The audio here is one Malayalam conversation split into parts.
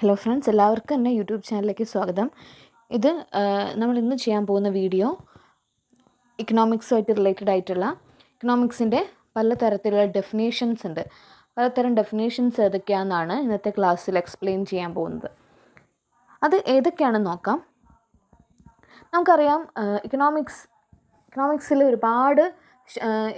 ഹലോ ഫ്രണ്ട്സ്, എല്ലാവർക്കും എൻ്റെ യൂട്യൂബ് ചാനലിലേക്ക് സ്വാഗതം. ഇത് നമ്മൾ ഇന്ന് ചെയ്യാൻ പോകുന്ന വീഡിയോ ഇക്കണോമിക്സുമായിട്ട് റിലേറ്റഡ് ആയിട്ടുള്ള ഇക്കണോമിക്സിൻ്റെ പലതരത്തിലുള്ള ഡെഫിനേഷൻസ് ഉണ്ട്. പലതരം ഡെഫിനേഷൻസ് ഏതൊക്കെയാണെന്നാണ് ഇന്നത്തെ ക്ലാസ്സിൽ എക്സ്പ്ലെയിൻ ചെയ്യാൻ പോകുന്നത്. അത് ഏതൊക്കെയാണെന്ന് നോക്കാം. നമുക്കറിയാം, ഇക്കണോമിക്സിൽ ഒരുപാട്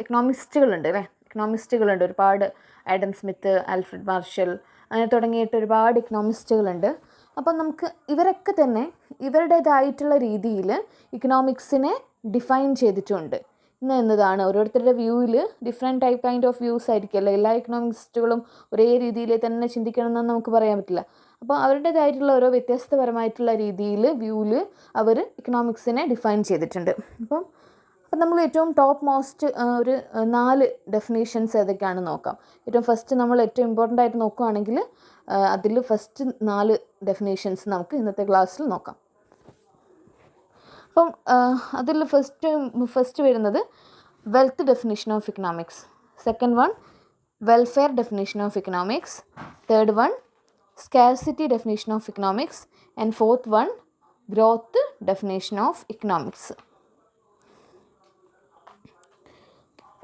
ഇക്കണോമിസ്റ്റുകളുണ്ട് അല്ലേ. ഇക്കണോമിസ്റ്റുകളുണ്ട് ഒരുപാട്. ആഡം സ്മിത്ത്, ആൽഫ്രഡ് മാർഷൽ, അങ്ങനെ തുടങ്ങിയിട്ട് ഒരുപാട് ഇക്കണോമിസ്റ്റുകളുണ്ട്. അപ്പം നമുക്ക് ഇവരൊക്കെ തന്നെ ഇവരുടേതായിട്ടുള്ള രീതിയിൽ ഇക്കണോമിക്സിനെ ഡിഫൈൻ ചെയ്തിട്ടുണ്ട്. എന്നതാണ് ഓരോരുത്തരുടെ വ്യൂവിൽ ഡിഫറെൻറ്റ് കൈൻഡ് ഓഫ് വ്യൂസ് ആയിരിക്കുമല്ലോ. എല്ലാ ഇക്കണോമിസ്റ്റുകളും ഒരേ രീതിയിൽ തന്നെ ചിന്തിക്കണമെന്ന് നമുക്ക് പറയാൻ പറ്റില്ല. അപ്പോൾ അവരുടേതായിട്ടുള്ള ഓരോ വ്യത്യസ്തപരമായിട്ടുള്ള രീതിയിൽ വ്യൂവിൽ അവർ ഇക്കണോമിക്സിനെ ഡിഫൈൻ ചെയ്തിട്ടുണ്ട്. അപ്പം നമ്മൾ ഏറ്റവും ടോപ്പ് മോസ്റ്റ് ഒരു 4 ഡെഫിനേഷൻസ് ഏതൊക്കെയാണെന്ന് നോക്കാം. നമ്മൾ ഏറ്റവും ഇമ്പോർട്ടൻ്റ് ആയിട്ട് നോക്കുകയാണെങ്കിൽ അതിൽ ഫസ്റ്റ് 4 ഡെഫിനേഷൻസ് നമുക്ക് ഇന്നത്തെ ക്ലാസ്സിൽ നോക്കാം. അപ്പം അതിൽ ഫസ്റ്റ് വരുന്നത് wealth definition of economics. Second one welfare definition of economics. Third one scarcity definition of economics. And fourth one growth definition of economics.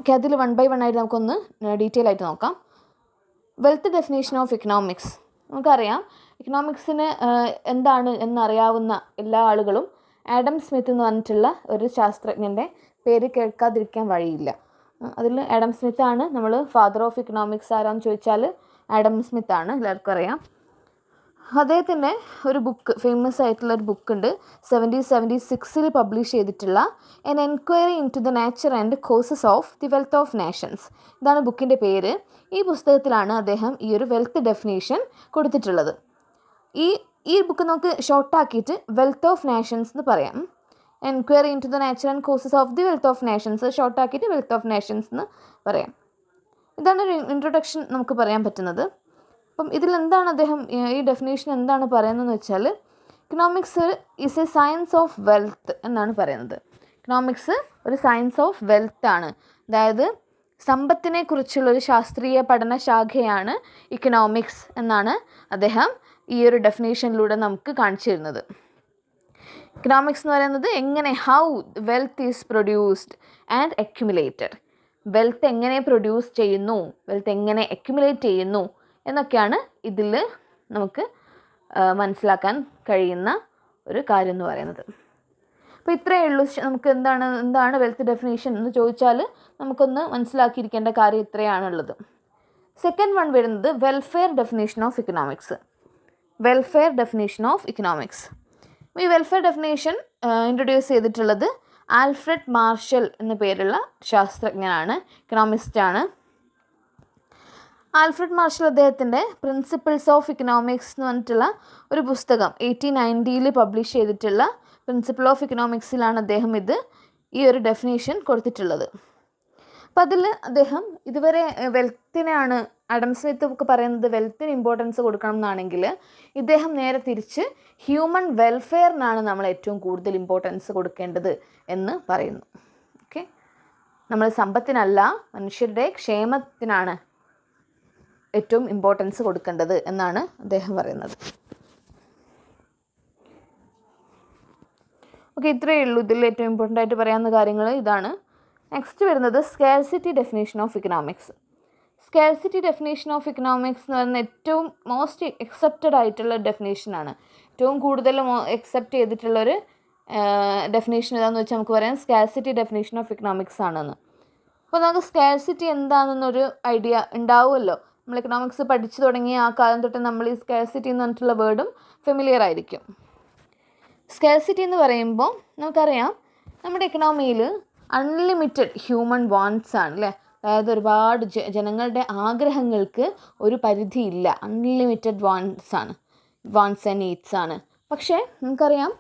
Okay, അതിൽ 1 by 1 ആയിട്ട് നമുക്കൊന്ന് ഡീറ്റെയിൽ ആയിട്ട് നോക്കാം. Wealth definition of economics. നമുക്കറിയാം, ഇക്കണോമിക്സിന് എന്താണ് എന്നറിയാവുന്ന എല്ലാ ആളുകളും ആഡം സ്മിത്ത് എന്ന് പറഞ്ഞിട്ടുള്ള ഒരു ശാസ്ത്രജ്ഞൻ്റെ പേര് കേൾക്കാതിരിക്കാൻ വഴിയില്ല. അതിൽ ആഡം സ്മിത്താണ് നമ്മൾ ഫാദർ ഓഫ് ഇക്കണോമിക്സ് ആരാന്ന് ചോദിച്ചാൽ ആഡം സ്മിത്താണ്, എല്ലാവർക്കും അറിയാം. അദ്ദേഹത്തിൻ്റെ ഒരു ബുക്ക്, ഫേമസ് ആയിട്ടുള്ള ഒരു ബുക്കുണ്ട്, 1776 പബ്ലിഷ് ചെയ്തിട്ടുള്ള an enquiry into the nature and causes of the wealth of nations. ഇതാണ് ബുക്കിൻ്റെ പേര്. ഈ പുസ്തകത്തിലാണ് അദ്ദേഹം ഈ ഒരു വെൽത്ത് ഡെഫിനേഷൻ കൊടുത്തിട്ടുള്ളത്. ഈ ബുക്ക് നമുക്ക് ഷോർട്ടാക്കിയിട്ട് വെൽത്ത് ഓഫ് നേഷൻസ് എന്ന് പറയാം. Inquiry into the nature and causes of the wealth of nations ഷോർട്ടാക്കിയിട്ട് വെൽത്ത് ഓഫ് നേഷൻസ് എന്ന് പറയാം. ഇതാണ് ഒരു ഇൻട്രൊഡക്ഷൻ നമുക്ക് പറയാൻ പറ്റുന്നത്. അപ്പം ഇതിലെന്താണ് അദ്ദേഹം ഈ ഡെഫിനേഷൻ എന്താണ് പറയുന്നതെന്ന് വെച്ചാൽ, economics is A science of wealth എന്നാണ് പറയുന്നത്. ഇക്കണോമിക്സ് ഒരു സയൻസ് ഓഫ് വെൽത്ത് ആണ്. അതായത് സമ്പത്തിനെ കുറിച്ചുള്ളൊരു ശാസ്ത്രീയ പഠന ശാഖയാണ് ഇക്കണോമിക്സ് എന്നാണ് അദ്ദേഹം ഈ ഒരു ഡെഫിനേഷനിലൂടെ നമുക്ക് കാണിച്ചു തരുന്നത്. ഇക്കണോമിക്സ് എന്ന് പറയുന്നത് എങ്ങനെ, how wealth is produced and accumulated. Wealth എങ്ങനെ പ്രൊഡ്യൂസ് ചെയ്യുന്നു, വെൽത്ത് എങ്ങനെ അക്യുമുലേറ്റ് ചെയ്യുന്നു എന്നൊക്കെയാണ് ഇതിൽ നമുക്ക് മനസ്സിലാക്കാൻ കഴിയുന്ന ഒരു കാര്യം എന്ന് പറയുന്നത്. അപ്പോൾ ഇത്രയേ ഉള്ളൂ. നമുക്ക് എന്താണ് വെൽത്ത് ഡെഫിനേഷൻ എന്ന് ചോദിച്ചാൽ നമുക്കൊന്ന് മനസ്സിലാക്കിയിരിക്കേണ്ട കാര്യം ഇത്രയാണുള്ളത്. സെക്കൻഡ് വൺ വരുന്നത് welfare definition of economics. Welfare definition of economics. ഈ വെൽഫെയർ ഡെഫിനേഷൻ ഇൻട്രൊഡ്യൂസ് ചെയ്തിട്ടുള്ളത് ആൽഫ്രഡ് മാർഷൽ എന്ന പേരുള്ള ശാസ്ത്രജ്ഞനാണ്, ഇക്കണോമിസ്റ്റാണ്. ആൽഫ്രഡ് മാർഷൽ അദ്ദേഹത്തിൻ്റെ പ്രിൻസിപ്പിൾസ് ഓഫ് ഇക്കണോമിക്സ് എന്ന് പറഞ്ഞിട്ടുള്ള ഒരു പുസ്തകം 1890 പബ്ലിഷ് ചെയ്തിട്ടുള്ള പ്രിൻസിപ്പിൾ ഓഫ് ഇക്കണോമിക്സിലാണ് അദ്ദേഹം ഈ ഒരു ഡെഫിനേഷൻ കൊടുത്തിട്ടുള്ളത്. അപ്പോൾ അതിൽ അദ്ദേഹം ഇതുവരെ വെൽത്തിനാണ്, ആഡം സ്മിത്ത് ഒക്കെ പറയുന്നത് വെൽത്തിന് ഇമ്പോർട്ടൻസ് കൊടുക്കണം എന്നാണെങ്കിൽ, ഇദ്ദേഹം നേരെ തിരിച്ച് ഹ്യൂമൻ വെൽഫെയറിനാണ് നമ്മൾ ഏറ്റവും കൂടുതൽ ഇമ്പോർട്ടൻസ് കൊടുക്കേണ്ടത് എന്ന് പറയുന്നു. ഓക്കെ, നമ്മൾ സമ്പത്തിനല്ല, മനുഷ്യരുടെ ക്ഷേമത്തിനാണ് ഏറ്റവും ഇമ്പോർട്ടൻസ് കൊടുക്കേണ്ടത് എന്നാണ് അദ്ദേഹം പറയുന്നത്. ഓക്കെ, ഇത്രയേ ഉള്ളൂ. ഇതിൽ ഏറ്റവും ഇമ്പോർട്ടൻ്റ് ആയിട്ട് പറയാവുന്ന കാര്യങ്ങൾ ഇതാണ്. നെക്സ്റ്റ് വരുന്നത് scarcity definition of economics. Scarcity definition of economics എന്ന് പറയുന്ന ഏറ്റവും മോസ്റ്റ് അക്സെപ്റ്റഡ് ആയിട്ടുള്ള ഡെഫിനേഷനാണ്. ഏറ്റവും കൂടുതൽ അക്സെപ്റ്റ് ചെയ്തിട്ടുള്ളൊരു ഡെഫിനേഷൻ ഏതാണെന്ന് വെച്ചാൽ നമുക്ക് പറയാം സ്കാർസിറ്റി ഡെഫിനേഷൻ ഓഫ് ഇക്കണോമിക്സ് ആണെന്ന്. അപ്പോൾ നമുക്ക് സ്കാർസിറ്റി എന്താണെന്നൊരു ഐഡിയ ഉണ്ടാവുമല്ലോ. നമ്മൾ എക്കണോമിക്സ് പഠിച്ചു തുടങ്ങിയ ആ കാലം തൊട്ട് നമ്മൾ ഈ സ്കാർസിറ്റി എന്ന് പറഞ്ഞിട്ടുള്ള വേർഡും ഫെമിലിയർ ആയിരിക്കും. സ്കാർസിറ്റി എന്ന് പറയുമ്പോൾ നമുക്കറിയാം, നമ്മുടെ എക്കണോമിയിൽ അൺലിമിറ്റഡ് ഹ്യൂമൻ വാണ്ട്സ് ആണ് അല്ലേ. അതായത് ഒരുപാട് ജനങ്ങളുടെ ആഗ്രഹങ്ങൾക്ക് ഒരു പരിധിയില്ല, അൺലിമിറ്റഡ് വാണ്ട്സ് ആൻഡ് നീഡ്സ് ആണ്. പക്ഷേ നമുക്കറിയാം,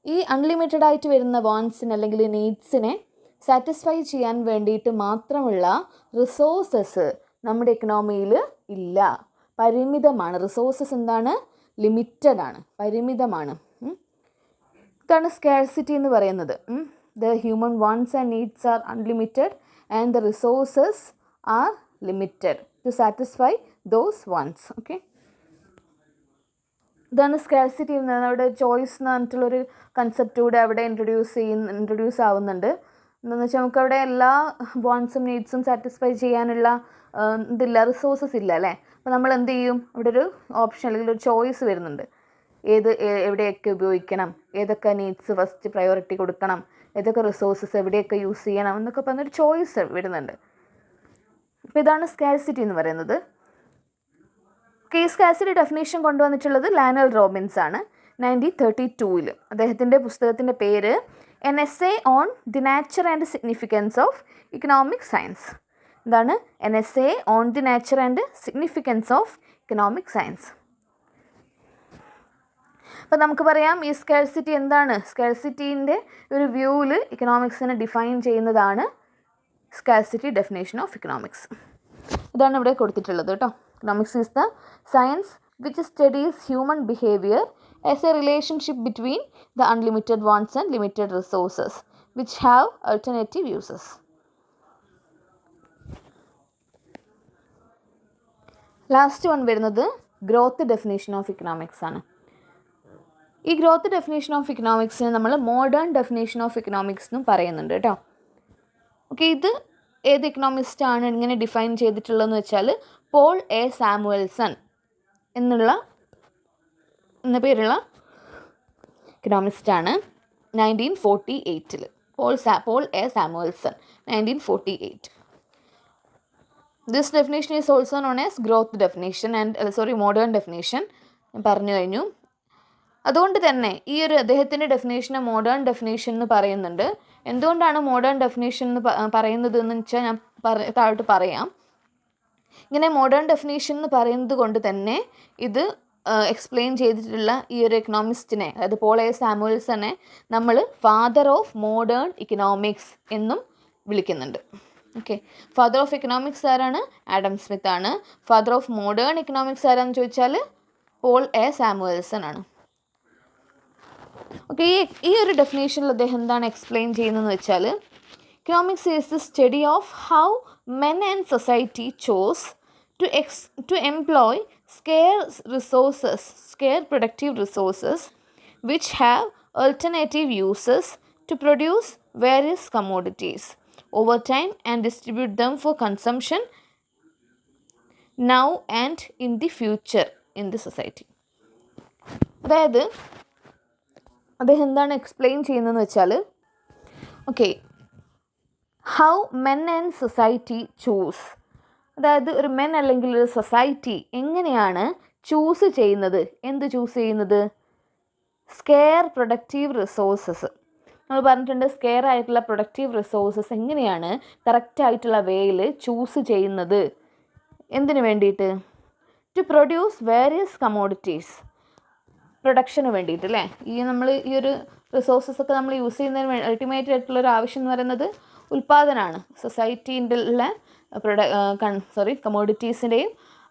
ഈ അൺലിമിറ്റഡ് ആയിട്ട് വരുന്ന വാണ്ട്സിന് അല്ലെങ്കിൽ നീഡ്സിനെ സാറ്റിസ്ഫൈ ചെയ്യാൻ വേണ്ടിയിട്ട് മാത്രമുള്ള റിസോഴ്സസ് നമ്മുടെ എക്കണോമിയിൽ ഇല്ല, പരിമിതമാണ്. റിസോഴ്സസ് എന്താണ്, ലിമിറ്റഡ് ആണ്, പരിമിതമാണ്. ഇതാണ് സ്കാർസിറ്റി എന്ന് പറയുന്നത്. The human wants and needs are unlimited and the resources are limited to satisfy those wants. Okay. ഇതാണ് സ്കാർസിറ്റി എന്നത്. അവിടെ ചോയ്സ് എന്ന് പറഞ്ഞിട്ടുള്ളൊരു കൺസെപ്റ്റ് കൂടെ അവിടെ ഇൻട്രൊഡ്യൂസ് ആവുന്നുണ്ട്. എന്താണെന്ന് വെച്ചാൽ നമുക്കവിടെ എല്ലാ വാണ്ട്സും നീഡ്സും സാറ്റിസ്ഫൈ ചെയ്യാനുള്ള ഇതില്ല, റിസോഴ്സസ് ഇല്ല അല്ലേ. അപ്പോൾ നമ്മൾ എന്ത് ചെയ്യും, അവിടെ ഒരു ഓപ്ഷൻ അല്ലെങ്കിൽ ഒരു ചോയ്സ് വരുന്നുണ്ട്. എവിടെയൊക്കെ ഉപയോഗിക്കണം, ഏതൊക്കെ നീഡ്സ് ഫസ്റ്റ് പ്രയോറിറ്റി കൊടുക്കണം, ഏതൊക്കെ റിസോഴ്സസ് എവിടെയൊക്കെ യൂസ് ചെയ്യണം എന്നൊക്കെ പറഞ്ഞൊരു ചോയ്സ് വരുന്നുണ്ട്. അപ്പോൾ ഇതാണ് സ്കാർസിറ്റി എന്ന് പറയുന്നത്. ഈ സ്കാർസിറ്റി ഡെഫിനേഷൻ കൊണ്ടുവന്നിട്ടുള്ളത് ലാനൽ റോബിൻസ് ആണ് 1932. അദ്ദേഹത്തിൻ്റെ പുസ്തകത്തിൻ്റെ പേര് an essay on the nature and significance of economic science. എന്താണ്? An essay on the nature and significance of economic science. അപ്പോൾ നമുക്ക് പറയാം ഈ സ്കാർസിറ്റി എന്താണ്. സ്കാർസിറ്റീൻ്റെ ഒരു വ്യൂവിൽ ഇക്കണോമിക്സിനെ ഡിഫൈൻ ചെയ്യുന്നതാണ് സ്കാർസിറ്റി ഡെഫിനേഷൻ ഓഫ് ഇക്കണോമിക്സ്. ഇതാണ് ഇവിടെ കൊടുത്തിട്ടുള്ളത് കേട്ടോ. Economics is the science which studies human behavior as a relationship between the unlimited wants and limited resources which have alternative uses. Last one വരുന്നത് ഗ്രോത്ത് ഡെഫിനേഷൻ ഓഫ് ഇക്കണോമിക്സ് ആണ്. ഈ ഗ്രോത്ത് ഡെഫിനേഷൻ ഓഫ് ഇക്കണോമിക്സിന് നമ്മൾ മോഡേൺ ഡെഫിനേഷൻ ഓഫ് ഇക്കണോമിക്സ് എന്നും പറയുന്നുണ്ട് കേട്ടോ. ഓക്കെ, ഇത് ഏത് ഇക്കണോമിസ്റ്റാണ് ഇങ്ങനെ ഡിഫൈൻ ചെയ്തിട്ടുള്ളതെന്ന് വെച്ചാൽ പോൾ എ സാമുവൽസൺ എന്ന പേരുള്ള ഇക്കണോമിസ്റ്റാണ് 1948. Paul A Samuelson 1948. This definition is also known as growth definition modern definition ഞാൻ പറഞ്ഞു കഴിഞ്ഞു. അതുകൊണ്ട് തന്നെ ഈ ഒരു അദ്ദേഹത്തിൻ്റെ ഡെഫിനേഷനെ മോഡേൺ ഡെഫിനേഷൻ എന്ന് പറയുന്നുണ്ട്. എന്തുകൊണ്ടാണ് മോഡേൺ ഡെഫിനേഷൻ എന്ന് പറയുന്നത് എന്ന് വെച്ചാൽ ഞാൻ താഴോട്ട് പറയാം. ഇങ്ങനെ മോഡേൺ ഡെഫിനേഷൻ എന്ന് പറയുന്നത് കൊണ്ട് തന്നെ ഇത് എക്സ്പ്ലെയിൻ ചെയ്തിട്ടുള്ള ഈ ഒരു എക്കണോമിസ്റ്റിനെ, അതായത് പോൾ എ സാമുവൽസനെ നമ്മൾ ഫാദർ ഓഫ് മോഡേൺ ഇക്കണോമിക്സ് എന്നും വിളിക്കുന്നുണ്ട്. ഓക്കെ, ഫാദർ ഓഫ് എക്കണോമിക്സ് ആരാണ്? ആഡം സ്മിത്ത് ആണ്. ഫാദർ ഓഫ് മോഡേൺ ഇക്കണോമിക്സ് ആരാന്ന് ചോദിച്ചാൽ പോൾ എ സാമുവൽസൺ ആണ്. ഓക്കെ, ഈ ഒരു ഡെഫിനേഷനിൽ അദ്ദേഹം എന്താണ് എക്സ്പ്ലെയിൻ ചെയ്യുന്നതെന്ന് വെച്ചാൽ economics is the study of how men and society chose to employ scarce productive resources which have alternative uses to produce various commodities over time and distribute them for consumption now and in the future in the society. അതായത് അദ്ദേഹം എന്താണ് എക്സ്പ്ലെയിൻ ചെയ്യുന്നതെന്ന് വെച്ചാൽ okay, how men and society choose, അതായത് ഒരു മെൻ അല്ലെങ്കിൽ ഒരു സൊസൈറ്റി എങ്ങനെയാണ് ചൂസ് ചെയ്യുന്നത്. എന്ത് ചൂസ് ചെയ്യുന്നത്? Scare productive resources. നമ്മൾ പറഞ്ഞിട്ടുണ്ട് സ്കെയർ ആയിട്ടുള്ള പ്രൊഡക്റ്റീവ് റിസോഴ്സസ് എങ്ങനെയാണ് കറക്റ്റായിട്ടുള്ള വേയിൽ ചൂസ് ചെയ്യുന്നത്. എന്തിനു വേണ്ടിയിട്ട്? ടു പ്രൊഡ്യൂസ് വേരിയസ് കമോഡിറ്റീസ്, പ്രൊഡക്ഷന് വേണ്ടിയിട്ട് അല്ലേ. നമ്മൾ ഈ ഒരു റിസോഴ്സസ് ഒക്കെ നമ്മൾ യൂസ് ചെയ്യുന്നതിന് അൾട്ടിമേറ്റ് ആയിട്ടുള്ളൊരു ആവശ്യം എന്ന് പറയുന്നത് ഉൽപ്പാദനമാണ്. സൊസൈറ്റീൻ്റെ ഉള്ള കമോഡിറ്റീസിൻ്റെയും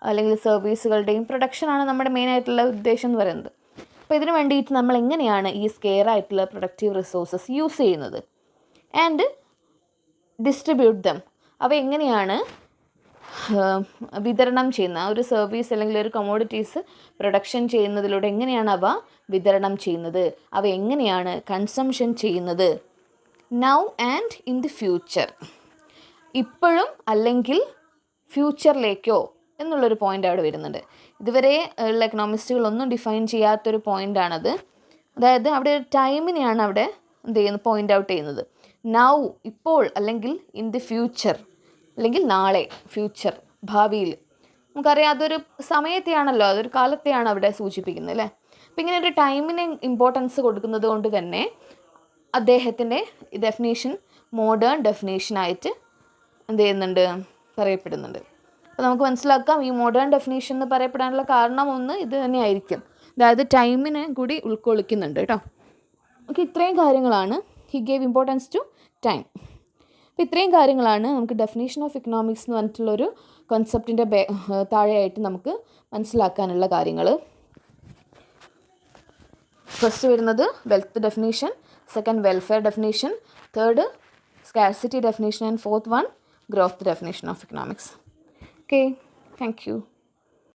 അല്ലെങ്കിൽ സർവീസുകളുടെയും പ്രൊഡക്ഷനാണ് നമ്മുടെ മെയിനായിട്ടുള്ള ഉദ്ദേശം എന്ന് പറയുന്നത്. അപ്പോൾ ഇതിനു വേണ്ടിയിട്ട് നമ്മൾ എങ്ങനെയാണ് ഈ സ്കെയർ ആയിട്ടുള്ള പ്രൊഡക്റ്റീവ് റിസോഴ്സസ് യൂസ് ചെയ്യുന്നത് ആൻഡ് ഡിസ്ട്രിബ്യൂട്ട് ദം, അവ എങ്ങനെയാണ് വിതരണം ചെയ്യുന്ന ഒരു സർവീസ് അല്ലെങ്കിൽ ഒരു കമോഡിറ്റീസ് പ്രൊഡക്ഷൻ ചെയ്യുന്നതിലൂടെ എങ്ങനെയാണ് അവ വിതരണം ചെയ്യുന്നത്, അവ എങ്ങനെയാണ് കൺസംഷൻ ചെയ്യുന്നത് now and in the future, ഇപ്പോഴും അല്ലെങ്കിൽ ഫ്യൂച്ചറിലേക്കോ എന്നുള്ളൊരു പോയിൻ്റ് അവിടെ വരുന്നുണ്ട്. ഇതുവരെ ഉള്ള എക്കണോമിസ്റ്റുകളൊന്നും ഡിഫൈൻ ചെയ്യാത്തൊരു പോയിൻ്റാണത്. അതായത് അവിടെ ഒരു ടൈമിനെയാണ് അവിടെ എന്ത് ചെയ്യുന്നത്, പോയിൻ്റ് ഔട്ട് ചെയ്യുന്നത്. നൗ, ഇപ്പോൾ, അല്ലെങ്കിൽ ഇൻ ദി ഫ്യൂച്ചർ, അല്ലെങ്കിൽ നാളെ, ഫ്യൂച്ചർ, ഭാവിയിൽ. നമുക്കറിയാം അതൊരു സമയത്തെയാണല്ലോ, അതൊരു കാലത്തെയാണ് അവിടെ സൂചിപ്പിക്കുന്നത് അല്ലേ. അപ്പം ഇങ്ങനെ ഒരു ടൈമിന് ഇമ്പോർട്ടൻസ് കൊടുക്കുന്നത് കൊണ്ട് തന്നെ അദ്ദേഹത്തിൻ്റെ ഡെഫിനേഷൻ മോഡേൺ ഡെഫിനേഷനായിട്ട് എന്ത് ചെയ്യുന്നുണ്ട്, പറയപ്പെടുന്നുണ്ട്. അപ്പോൾ നമുക്ക് മനസ്സിലാക്കാം ഈ മോഡേൺ ഡെഫിനേഷൻ എന്ന് പറയപ്പെടാനുള്ള കാരണം ഒന്ന് ഇത് തന്നെയായിരിക്കും. അതായത് ടൈമിനെ കൂടി ഉൾക്കൊള്ളിക്കുന്നുണ്ട് കേട്ടോ. ഓക്കെ, ഇത്രയും കാര്യങ്ങളാണ് he gave importance to time. അപ്പോൾ ഇത്രയും കാര്യങ്ങളാണ് നമുക്ക് ഡെഫിനേഷൻ ഓഫ് ഇക്കണോമിക്സ് എന്ന് പറഞ്ഞിട്ടുള്ളൊരു കോൺസെപ്റ്റിൻ്റെ താഴെയായിട്ട് നമുക്ക് മനസ്സിലാക്കാനുള്ള കാര്യങ്ങൾ. ഫസ്റ്റ് വരുന്നത് wealth definition, second welfare definition, third scarcity definition and fourth one growth definition of economics. Okay, thank you.